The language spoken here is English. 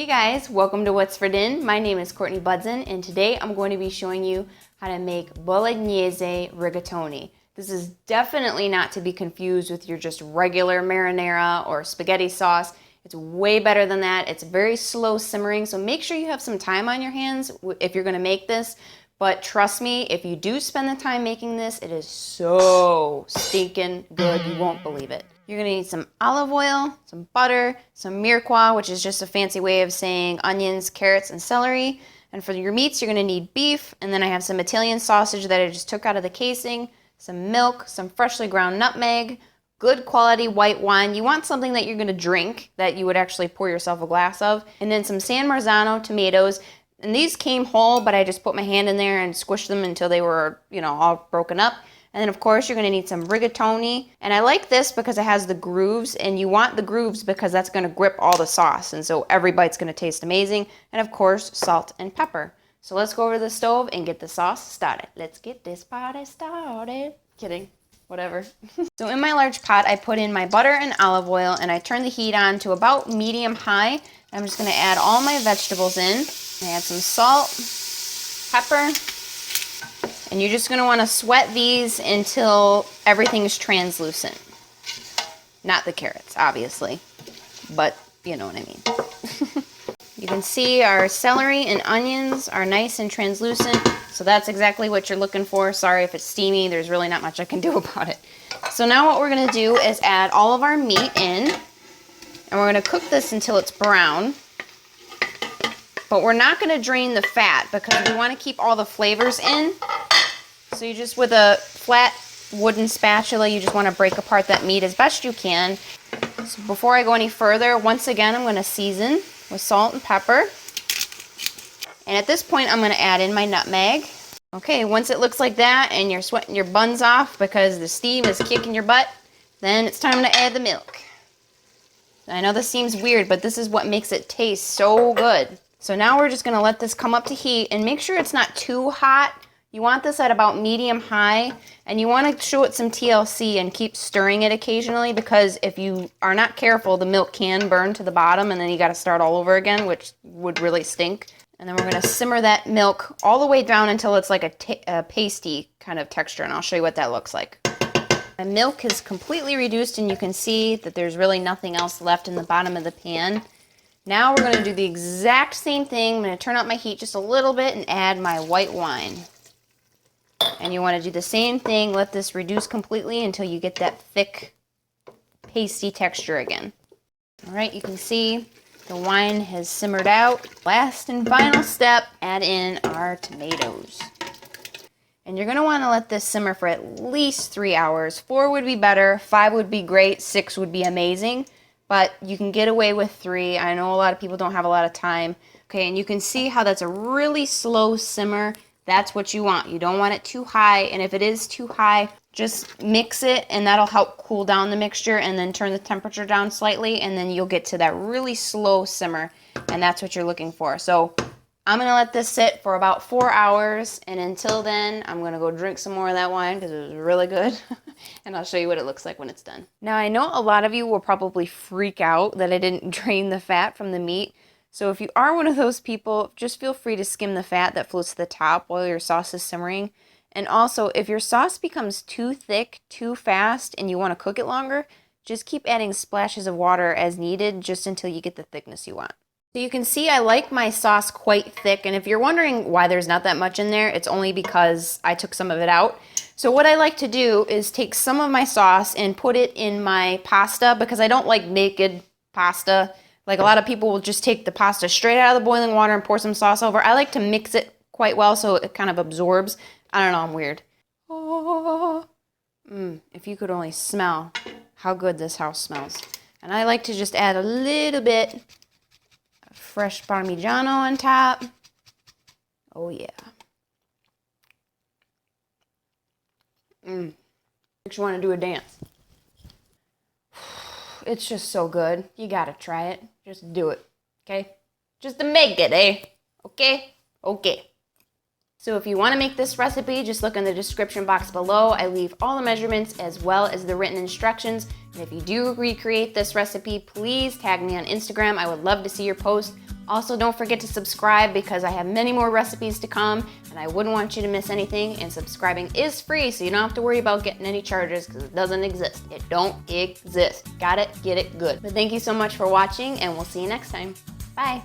Hey guys, welcome to What's for Din. My name is Courtney Budzyn and today I'm going to be showing you how to make Bolognese Rigatoni. This is definitely not to be confused with your just regular marinara or spaghetti sauce. It's way better than that. It's very slow simmering, so make sure you have some time on your hands if you're going to make this. But trust me, if you do spend the time making this, it is so stinking good, you won't believe it. You're gonna need some olive oil, some butter, some mirepoix, which is just a fancy way of saying onions, carrots, and celery. And for your meats, you're gonna need beef, and then I have some Italian sausage that I just took out of the casing, some milk, some freshly ground nutmeg, good quality white wine. You want something that you're gonna drink, that you would actually pour yourself a glass of, and then some San Marzano tomatoes. And these came whole, but I just put my hand in there and squished them until they were, all broken up. And then of course you're gonna need some rigatoni. And I like this because it has the grooves, and you want the grooves because that's gonna grip all the sauce. And so every bite's gonna taste amazing. And of course, salt and pepper. So let's go over to the stove and get the sauce started. Let's get this party started. Kidding, whatever. So in my large pot, I put in my butter and olive oil, and I turn the heat on to about medium high. I'm just gonna add all my vegetables in. I add some salt, pepper, and you're just going to want to sweat these until everything is translucent. Not the carrots, obviously, but you know what I mean. You can see our celery and onions are nice and translucent, so that's exactly what you're looking for. Sorry if it's steamy, there's really not much I can do about it. So now what we're going to do is add all of our meat in, and we're going to cook this until it's brown. But we're not going to drain the fat because we want to keep all the flavors in. So you just, with a flat wooden spatula, you just want to break apart that meat as best you can. So before I go any further, once again, I'm going to season with salt and pepper. And at this point, I'm going to add in my nutmeg. Okay, once it looks like that and you're sweating your buns off because the steam is kicking your butt, then it's time to add the milk. I know this seems weird, but this is what makes it taste so good. So now we're just going to let this come up to heat, and make sure it's not too hot. You want this at about medium high, and you want to show it some TLC and keep stirring it occasionally, because if you are not careful, the milk can burn to the bottom and then you got to start all over again, which would really stink. And then we're going to simmer that milk all the way down until it's like a pasty kind of texture, and I'll show you what that looks like. My milk is completely reduced, and you can see that there's really nothing else left in the bottom of the pan. Now we're going to do the exact same thing. I'm going to turn up my heat just a little bit and add my white wine. And you want to do the same thing. Let this reduce completely until you get that thick, pasty texture again. All right, you can see the wine has simmered out. Last and final step, add in our tomatoes. And you're going to want to let this simmer for at least 3 hours. 4 would be better, 5 would be great, 6 would be amazing. But you can get away with 3. I know a lot of people don't have a lot of time. Okay, and you can see how that's a really slow simmer. That's what you want. You don't want it too high, and if it is too high, just mix it, and that'll help cool down the mixture, and then turn the temperature down slightly, and then you'll get to that really slow simmer, and that's what you're looking for. So I'm going to let this sit for about 4 hours, and until then, I'm going to go drink some more of that wine because it was really good, and I'll show you what it looks like when it's done. Now, I know a lot of you will probably freak out that I didn't drain the fat from the meat, so if you are one of those people, just feel free to skim the fat that floats to the top while your sauce is simmering. And also, if your sauce becomes too thick, too fast, and you want to cook it longer, just keep adding splashes of water as needed just until you get the thickness you want. So you can see I like my sauce quite thick, and if you're wondering why there's not that much in there, it's only because I took some of it out. So what I like to do is take some of my sauce and put it in my pasta, because I don't like naked pasta. Like a lot of people will just take the pasta straight out of the boiling water and pour some sauce over. I like to mix it quite well so it kind of absorbs. I don't know, I'm weird. Oh. If you could only smell how good this house smells. And I like to just add a little bit of fresh Parmigiano on top. Oh yeah. Makes you want to do a dance. It's just so good. You gotta try it. Just do it, okay? Just to make it, eh? Okay? Okay. So if you want to make this recipe, just look in the description box below. I leave all the measurements as well as the written instructions. And if you do recreate this recipe, please tag me on Instagram. I would love to see your post. Also, don't forget to subscribe because I have many more recipes to come and I wouldn't want you to miss anything, and subscribing is free, so you don't have to worry about getting any charges because it doesn't exist. It don't exist. Got it? Get it good. But thank you so much for watching and we'll see you next time. Bye.